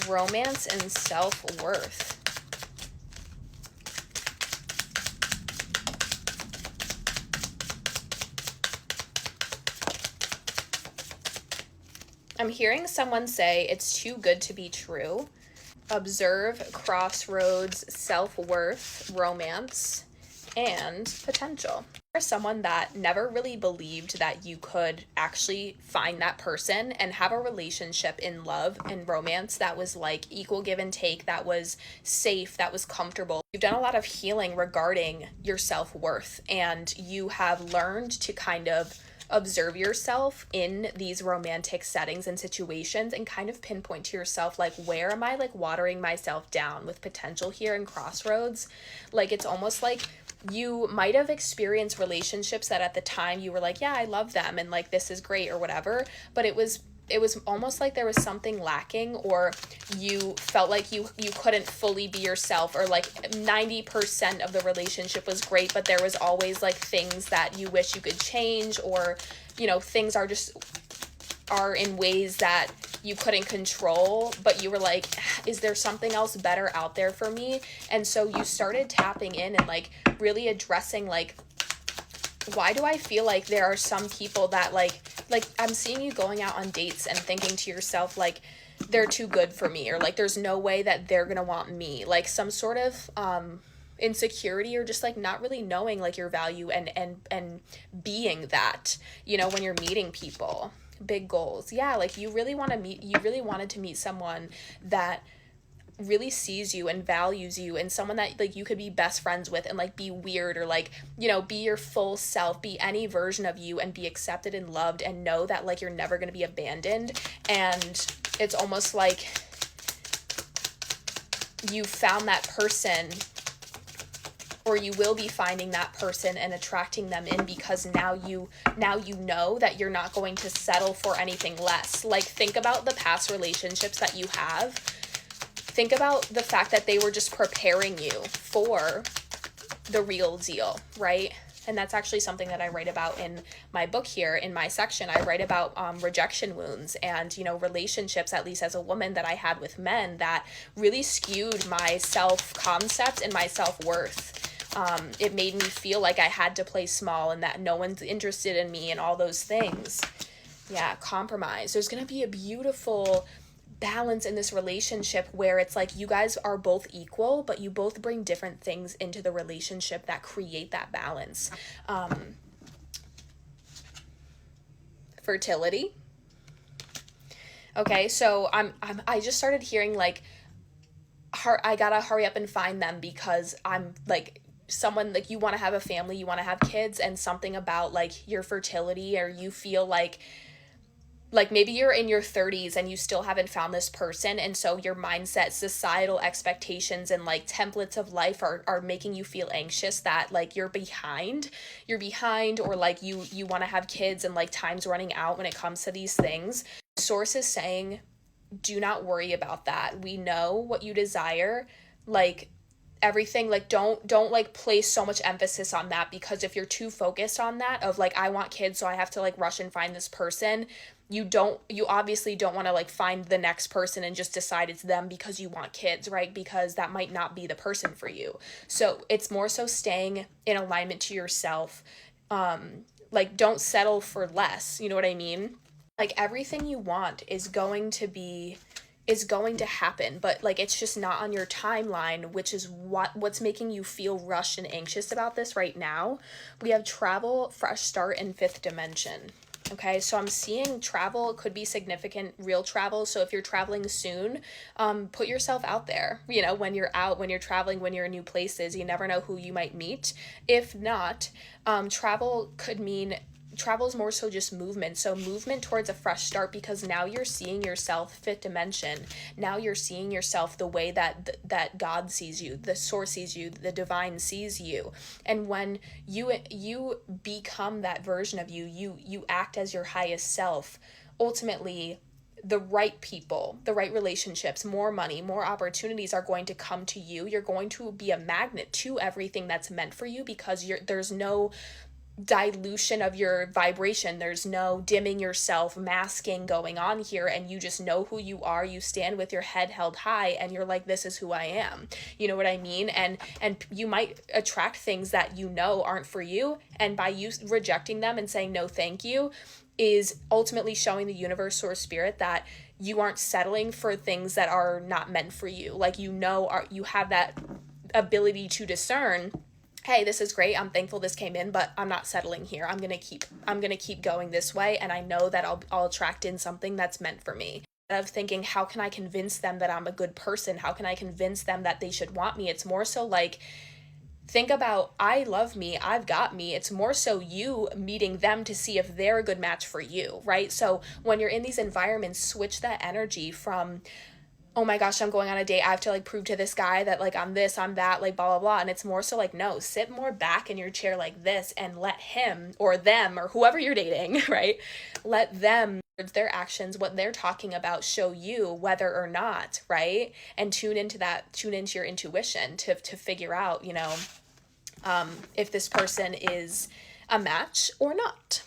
Romance and self-worth. I'm hearing someone say it's too good to be true. Observe, crossroads, self-worth, romance, and potential. You're someone that never really believed that you could actually find that person and have a relationship in love and romance that was like equal give and take, that was safe, that was comfortable. You've done a lot of healing regarding your self-worth, and you have learned to kind of observe yourself in these romantic settings and situations and kind of pinpoint to yourself, like, where am I like watering myself down with potential here in crossroads? Like, it's almost like you might have experienced relationships that at the time you were like, yeah, I love them and like this is great or whatever, but it was almost like there was something lacking, or you felt like you couldn't fully be yourself, or like 90% of the relationship was great, but there was always like things that you wish you could change, or things are in ways that you couldn't control, but you were like, is there something else better out there for me? And so you started tapping in and like really addressing, like, why do I feel like there are some people that like I'm seeing you going out on dates and thinking to yourself, like, they're too good for me, or like there's no way that they're gonna want me, like some sort of insecurity, or just like not really knowing like your value and being that, when you're meeting people. Big goals. Yeah, like you really wanted to meet someone that really sees you and values you, and someone that like you could be best friends with and like be weird, or like be your full self, be any version of you, and be accepted and loved, and know that like you're never going to be abandoned. And it's almost like you found that person, or you will be finding that person and attracting them in, because now you know that you're not going to settle for anything less. Like, think about the past relationships that you have. Think about the fact that they were just preparing you for the real deal, right? And that's actually something that I write about in my book here. In my section, I write about rejection wounds and, relationships, at least as a woman, that I had with men that really skewed my self-concept and my self-worth. It made me feel like I had to play small and that no one's interested in me and all those things. Yeah, compromise. There's going to be a beautiful balance in this relationship where it's like you guys are both equal, but you both bring different things into the relationship that create that balance. Fertility. Okay, so I just started hearing like, I gotta hurry up and find them, because I'm like someone, like, you want to have a family, you want to have kids, and something about like your fertility, or you feel like maybe you're in your 30s and you still haven't found this person, and so your mindset, societal expectations, and like templates of life are making you feel anxious that like you're behind, or like you want to have kids and like time's running out when it comes to these things. Source is saying, do not worry about that. We know what you desire. Like, everything, like, don't like place so much emphasis on that, because if you're too focused on that of like, I want kids, so I have to like rush and find this person, you obviously don't want to like find the next person and just decide it's them because you want kids, right? Because that might not be the person for you. So it's more so staying in alignment to yourself. Like, don't settle for less, you know what I mean? Like, everything you want is going to happen, but like it's just not on your timeline, which is what's making you feel rushed and anxious about this right now. We have travel, fresh start, and fifth dimension. Okay, so I'm seeing travel could be significant, real travel. So if you're traveling soon, put yourself out there. When you're out, when you're traveling, when you're in new places, you never know who you might meet. If not, travel is more so just movement. So movement towards a fresh start, because now you're seeing yourself fifth dimension. Now you're seeing yourself the way that God sees you, the source sees you, the divine sees you. And when you become that version of you, you act as your highest self. Ultimately, the right people, the right relationships, more money, more opportunities are going to come to you. You're going to be a magnet to everything that's meant for you, because there's no dilution of your vibration. There's no dimming yourself, masking going on here, and you just know who you are. You stand with your head held high and you're like, this is who I am. You know what I mean? And you might attract things that you know aren't for you, and by you rejecting them and saying no thank you is ultimately showing the universe or spirit that you aren't settling for things that are not meant for you. Like, you have that ability to discern, hey, this is great, I'm thankful this came in, but I'm not settling here. I'm gonna keep going this way, and I know that I'll attract in something that's meant for me. Of thinking, how can I convince them that I'm a good person? How can I convince them that they should want me? It's more so like, think about, I love me, I've got me. It's more so you meeting them to see if they're a good match for you, right? So when you're in these environments, switch that energy from, oh my gosh, I'm going on a date, I have to like prove to this guy that like I'm this, I'm that, like blah, blah, blah. And it's more so like, no, sit more back in your chair like this and let him or them or whoever you're dating, right? Let them, their actions, what they're talking about, show you whether or not, right? And tune into your intuition to figure out, if this person is a match or not.